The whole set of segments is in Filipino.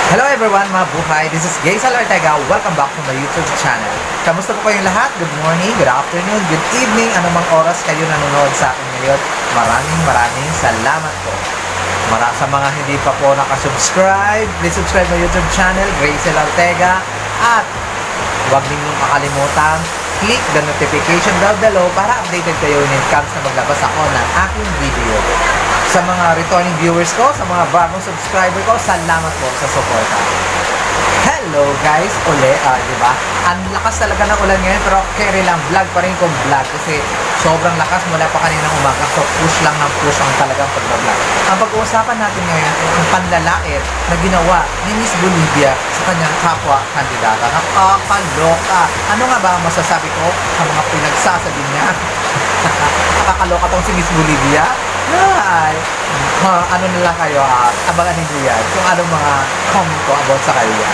Hello everyone, mga buhay. This is Gaysal Ortega. Welcome back to my YouTube channel. Kamusta po kayong lahat? Good morning, good afternoon, good evening. Anumang oras kayo nanonood sa akin ngayon. Maraming salamat po. Sa mga hindi pa po nakasubscribe, please subscribe my YouTube channel, Gaysal Ortega. At huwag ninyong kakalimutan, click the notification bell below para updated kayo when it comes na maglabas ako ng aking video. Sa mga returning viewers ko, sa mga bagong subscriber ko, salamat po sa suporta. Hello guys, diba? Ang lakas talaga ng ulan ngayon, pero carry lang, vlog pa rin kong vlog kasi sobrang lakas mula pa kaninang umaga, so push lang ng push ang talagang pag-vlog. Ang pag-uusapan natin ngayon ay ang panlalait na ginawa ni Miss Bolivia sa kanyang kapwa kandidata. Nakakaloka. Ano nga ba ang masasabi ko sa mga pinagsasabi niya? Nakakaloka tong si Miss Bolivia. Ay, ano na lang kayo, abangan niyo yan kung anong mga comment ko about sa kanya.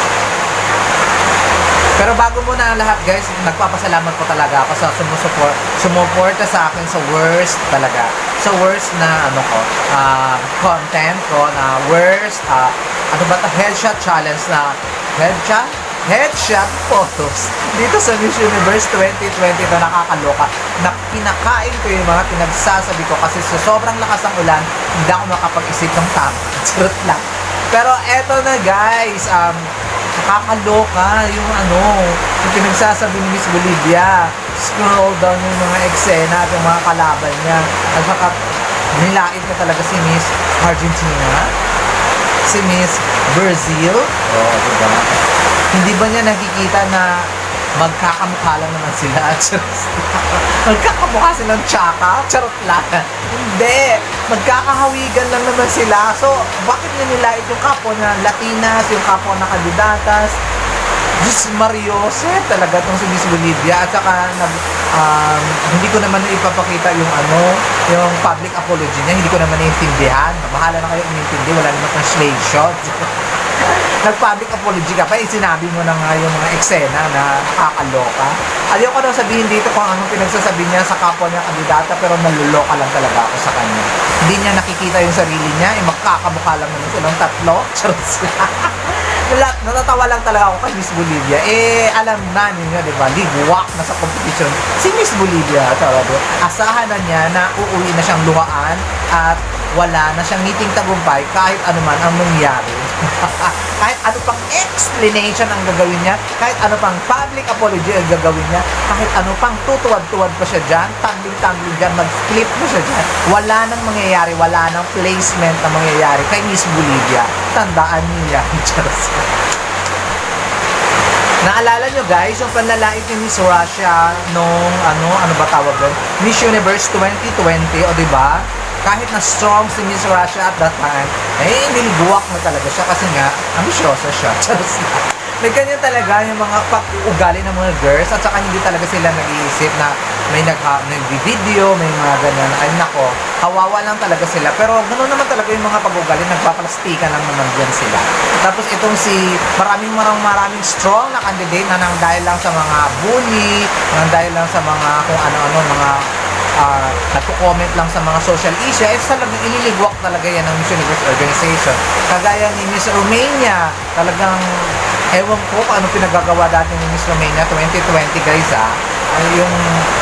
Pero bago muna ang lahat guys, nagpapasalamat po talaga ako sa sumuporta sa akin sa worst talaga. Sa worst na content ko na worst, headshot challenge na headshot photos dito sa Miss Universe 2020 na nakakaloka na kinakain ko yung mga pinagsasabi ko kasi sa sobrang lakas ng ulan hindi ako makapag-isip ng tama. Charot lang. Pero eto na guys, nakakaloka yung yung pinagsasabi ni Miss Bolivia. Scroll down yung mga eksena at yung mga kalaban niya at saka nilait na talaga si Miss Argentina, si Miss Brazil. Diba? Hindi ba niya nakikita na magkakamukha lang naman sila? Magkakamukha silang tsaka? Charot lang. Hindi. Magkakahawigan lang naman sila. So, bakit niya nilait yung kapwa na Latinas, yung kapwa na kandidatas? Diyos Mariose talaga itong si Miss Bolivia. At saka, hindi ko naman ipapakita yung public apology niya. Hindi ko naman naiintindihan. Bahala na kayo umintindi. Wala naman translation. Nag-public apology ka pa, sinabi mo na nga yung mga eksena na nakakaloka. Ayaw ko daw sabihin dito kung anong pinagsasabi niya sa kapwa niya kandidata, pero naluloka lang talaga ako sa kanya. Hindi niya nakikita yung sarili niya, magkakamukha lang naman silang tatlo. Natatawa lang talaga ako kay Miss Bolivia. Alam na ninyo, di ba? Ligwak na sa competition. Si Miss Bolivia, asahan na niya na uuwi na siyang luhaan at wala na siyang ngiting tagumpay kahit anuman ang mangyari. Kahit ano pang explanation ang gagawin niya, kahit ano pang public apology ang gagawin niya, kahit ano pang tutuwad-tuwad pa siya dyan, tumbling-tumbling dyan, mag-flip pa siya dyan, wala nang mangyayari, wala nang placement na mangyayari kay Miss Bolivia. Tandaan niyo yan. Naalala nyo guys, yung panlalait ni Miss Russia nung ano ba tawag doon? Miss Universe 2020, o diba? Kahit na strong si Miss Russia at that time, niliguwak na talaga siya kasi nga, ambisyosa siya. May ganyan talaga yung mga pag-uugali ng mga girls at saka hindi talaga sila nag-iisip na may nag-video, may mga ganyan. Ay nako, kawawa lang talaga sila. Pero ganoon naman talaga yung mga pag-uugali, nagpaplastikan lang naman dyan sila. Tapos itong maraming strong na candidate na nang dahil lang sa mga bully, nang dahil lang sa mga kung ano-ano, mga nagko-comment lang sa mga social issue, talagang ililigwak talaga yan ng Miss Universe organization. Kagaya ni Miss Romania, talagang ewan ko kung ano pinagagawa dati ni Miss Romania 2020 guys yung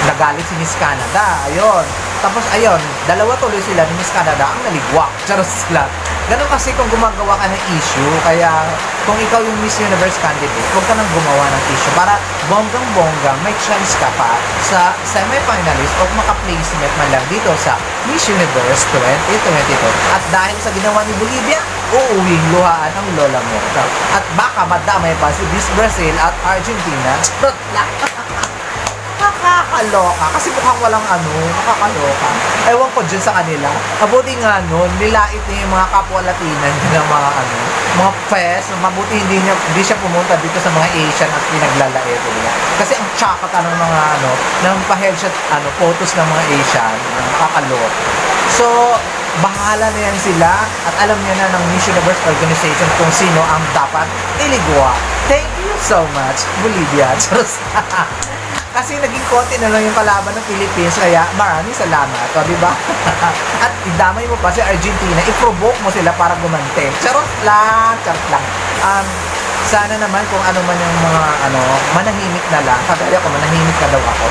nagalit si Miss Canada, ayun. Tapos ayun, dalawa tuloy sila ni Miss Canada ang naligwak. Charos sila. Ganun kasi kung gumagawa ka ng issue, kaya kung ikaw yung Miss Universe candidate, huwag ka nang gumawa ng issue para bonggang-bonggang may chance ka pa sa semi-finalist o maka-placement man lang dito sa Miss Universe 2022. At dahil sa ginawa ni Bolivia, uuwing luhaan ang lola mo. At baka madamay pa si Miss Brazil at Argentina. Nakakaloka. Kasi mukhang walang nakakaloka. Ewan ko dyan sa kanila. Mabuti nga nilait niya yung mga kapwa Latina ng mga fest. Mabuti hindi siya pumunta dito sa mga Asian at pinaglalait nila. Kasi ang tsakat ng mga ng pa-headshot photos ng mga Asian. Nakakaloka. So, bahala na yan sila at alam niya na ng Miss Universe organization kung sino ang dapat iligwa. Thank you so much, Bolivia. Kasi naging konti na lang yung kalaban ng Philippines, kaya maraming salamat. O, diba? At idamay mo pa si Argentina, i-provoke mo sila para gumante. Charot lang, charot lang. Sana naman kung ano man yung mga manahimik na lang. Kagaya ko, manahimik na daw ako.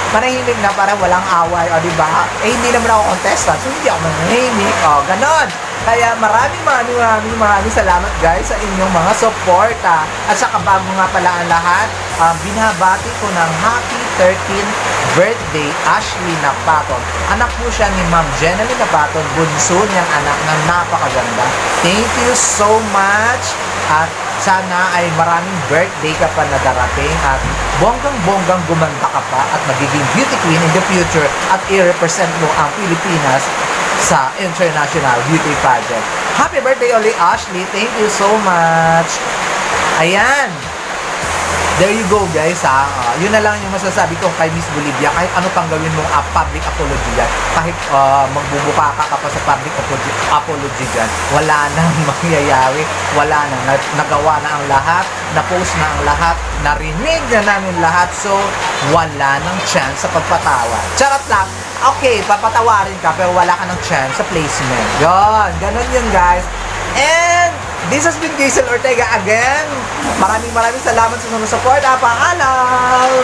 Manahimik na para walang away, o diba? Eh, hindi naman ako contestant, so hindi ako manahimik. O, ganon. Kaya maraming salamat guys sa inyong mga suporta. At saka bago nga pala ang lahat, binabati ko ng happy 13th birthday Ashley Napaton. Anak po siya ni Ma'am Jenaline Napaton, bunso niyang anak na napakaganda. Thank you so much. At sana ay maraming birthday ka pa na darating at bonggang-bonggang gumanda ka pa at magiging beauty queen in the future at i-represent mo ang Pilipinas sa International Beauty Pageant. Happy birthday ulit, Ashley. Thank you so much. Ayan. There you go guys ha. Yun na lang yung masasabi ko kay Miss Bolivia. Kahit ano pang gawin mong public apology dyan, kahit magbubuka ka pa sa public apology dyan, wala nang mangyayari, wala nang nagawa na ang lahat, na-post na ang lahat, narinig na namin lahat, so wala nang chance sa pagpatawad. Charot lang. Okay, papatawarin ka pero wala ka ng chance sa placement. Yon, ganun yun guys. And this has been Jason Ortega again. Maraming salamat sa mga support. Paalam!